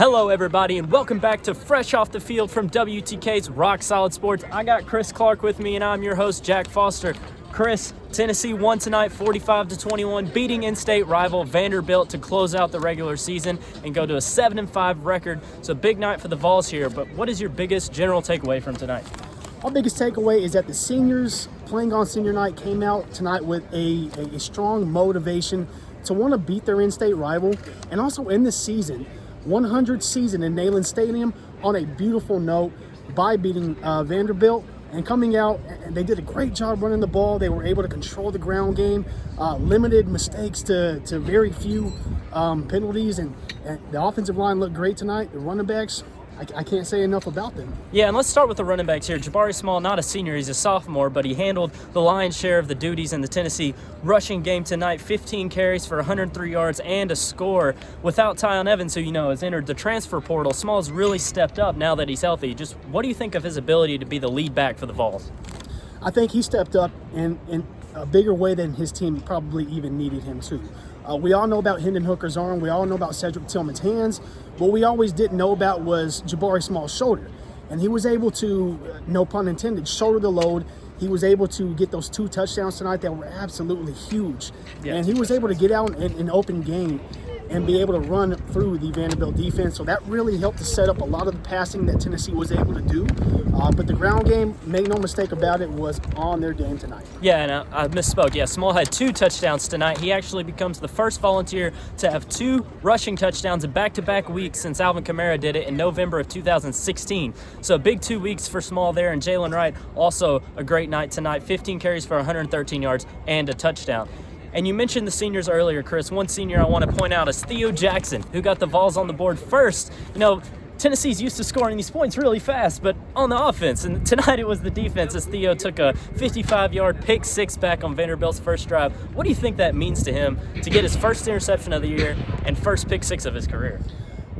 Hello, everybody, and welcome back to Fresh Off the Field from WTK's Rock Solid Sports. I got Chris Clark with me, and I'm your host, Jack Foster. Chris, Tennessee won tonight 45-21, beating in-state rival Vanderbilt to close out the regular season and go to a 7-5 record. So big night for the Vols here, but what is your biggest general takeaway from tonight? Our biggest takeaway is that the seniors playing on senior night came out tonight with a strong motivation to want to beat their in-state rival, and also end the season, 100th season in Neyland Stadium, on a beautiful note by beating Vanderbilt. And coming out, and they did a great job running the ball. They were able to control the ground game, limited mistakes to very few penalties, and the offensive line looked great tonight. The running backs, I can't say enough about them. Yeah, and let's start with the running backs here. Jabari Small, not a senior, he's a sophomore, but he handled the lion's share of the duties in the Tennessee rushing game tonight. 15 carries for 103 yards and a score. Without Tyon Evans, who has entered the transfer portal, Small's really stepped up now that he's healthy. Just what do you think of his ability to be the lead back for the Vols? I think he stepped up in a bigger way than his team probably even needed him to. We all know about Hendon Hooker's arm. We all know about Cedric Tillman's hands. What we always didn't know about was Jabari Small's shoulder. And he was able to, no pun intended, shoulder the load. He was able to get those 2 touchdowns tonight that were absolutely huge. Yeah, and he was able to get out in an open game and be able to run through the Vanderbilt defense. So that really helped to set up a lot of the passing that Tennessee was able to do. But the ground game, make no mistake about it, was on their game tonight. Yeah, and I misspoke. Yeah, Small had 2 touchdowns tonight. He actually becomes the first volunteer to have 2 rushing touchdowns in back-to-back weeks since Alvin Kamara did it in November of 2016. So a big 2 weeks for Small there. And Jalen Wright, also a great night tonight. 15 carries for 113 yards and a touchdown. And you mentioned the seniors earlier, Chris. One senior I want to point out is Theo Jackson, who got the Vols on the board first. Tennessee's used to scoring these points really fast, but on the offense. And tonight it was the defense, as Theo took a 55-yard pick six back on Vanderbilt's first drive. What do you think that means to him to get his first interception of the year and first pick six of his career?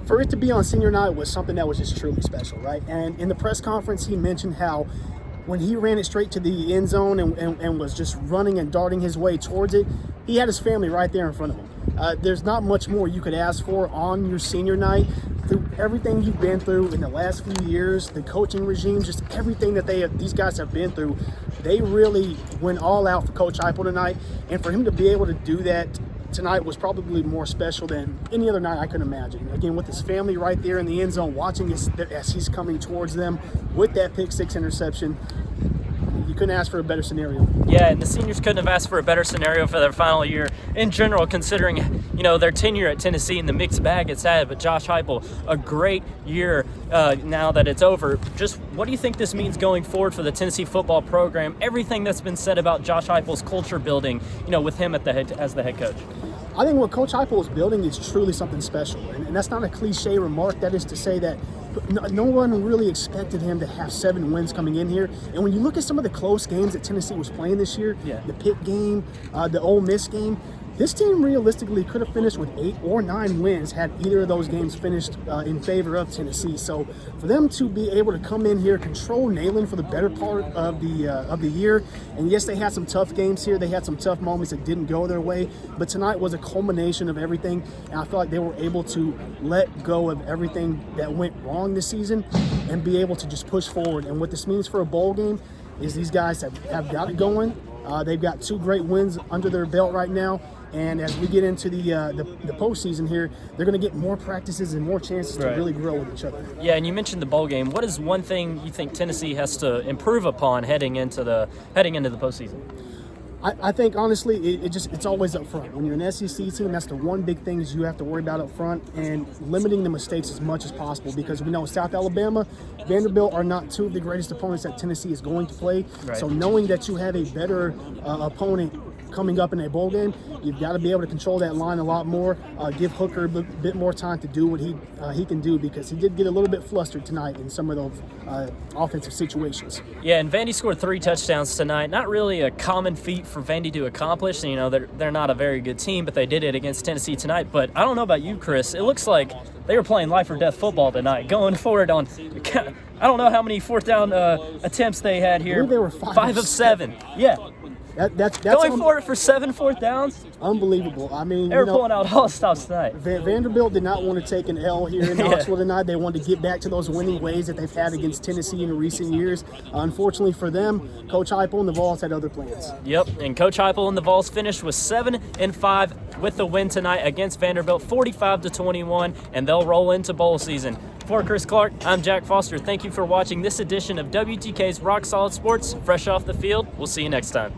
For it to be on senior night was something that was just truly special, right? And in the press conference, he mentioned how when he ran it straight to the end zone and was just running and darting his way towards it, he had his family right there in front of him. There's not much more you could ask for on your senior night. Through everything you've been through in the last few years, the coaching regime, just everything that these guys have been through, they really went all out for Coach Heupel tonight. And for him to be able to do that tonight was probably more special than any other night I could imagine. Again, with his family right there in the end zone, watching as he's coming towards them with that pick six interception, you couldn't ask for a better scenario. Yeah, and the seniors couldn't have asked for a better scenario for their final year in general, considering their tenure at Tennessee and the mixed bag it's had. But Josh Heupel, a great year now that it's over. Just what do you think this means going forward for the Tennessee football program? Everything that's been said about Josh Heupel's culture building, with him as the head coach. I think what Coach Heupel is building is truly something special, and that's not a cliche remark. That is to say that no one really expected him to have 7 wins coming in here. And when you look at some of the close games that Tennessee was playing this year, the Pitt game, the Ole Miss game, this team realistically could have finished with 8 or 9 wins had either of those games finished in favor of Tennessee. So for them to be able to come in here, control Neyland for the better part of the year, and yes, they had some tough games here. They had some tough moments that didn't go their way, but tonight was a culmination of everything, and I feel like they were able to let go of everything that went wrong this season and be able to just push forward. And what this means for a bowl game is these guys have got it going. They've got 2 great wins under their belt right now. And as we get into the postseason here, they're going to get more practices and more chances to really grow with each other. Yeah, and you mentioned the bowl game. What is one thing you think Tennessee has to improve upon heading into the postseason? I think, honestly, it's always up front. When you're an SEC team, that's the one big thing is you have to worry about up front, and limiting the mistakes as much as possible, because we know South Alabama, Vanderbilt are not 2 of the greatest opponents that Tennessee is going to play. Right. So knowing that you have a better opponent coming up in a bowl game, you've got to be able to control that line a lot more, give Hooker a bit more time to do what he can do, because he did get a little bit flustered tonight in some of those offensive situations. Yeah, and Vandy scored 3 touchdowns tonight. Not really a common feat for Vandy to accomplish. They're not a very good team, but they did it against Tennessee tonight. But I don't know about you, Chris. It looks like they were playing life or death football tonight, going forward on I don't know how many fourth down attempts they had here. I believe they were 5 of 7. Yeah. That's Going for it for 7 fourth downs. unbelievable. I mean, They were pulling out all stops tonight. Vanderbilt did not want to take an L here in Knoxville tonight. They wanted to get back to those winning ways that they've had against Tennessee in recent years. Unfortunately for them, Coach Heupel and the Vols had other plans. Yep, and Coach Heupel and the Vols finished with 7-5 with the win tonight against Vanderbilt, 45-21, and they'll roll into bowl season. For Chris Clark, I'm Jack Foster. Thank you for watching this edition of WTK's Rock Solid Sports, fresh off the field. We'll see you next time.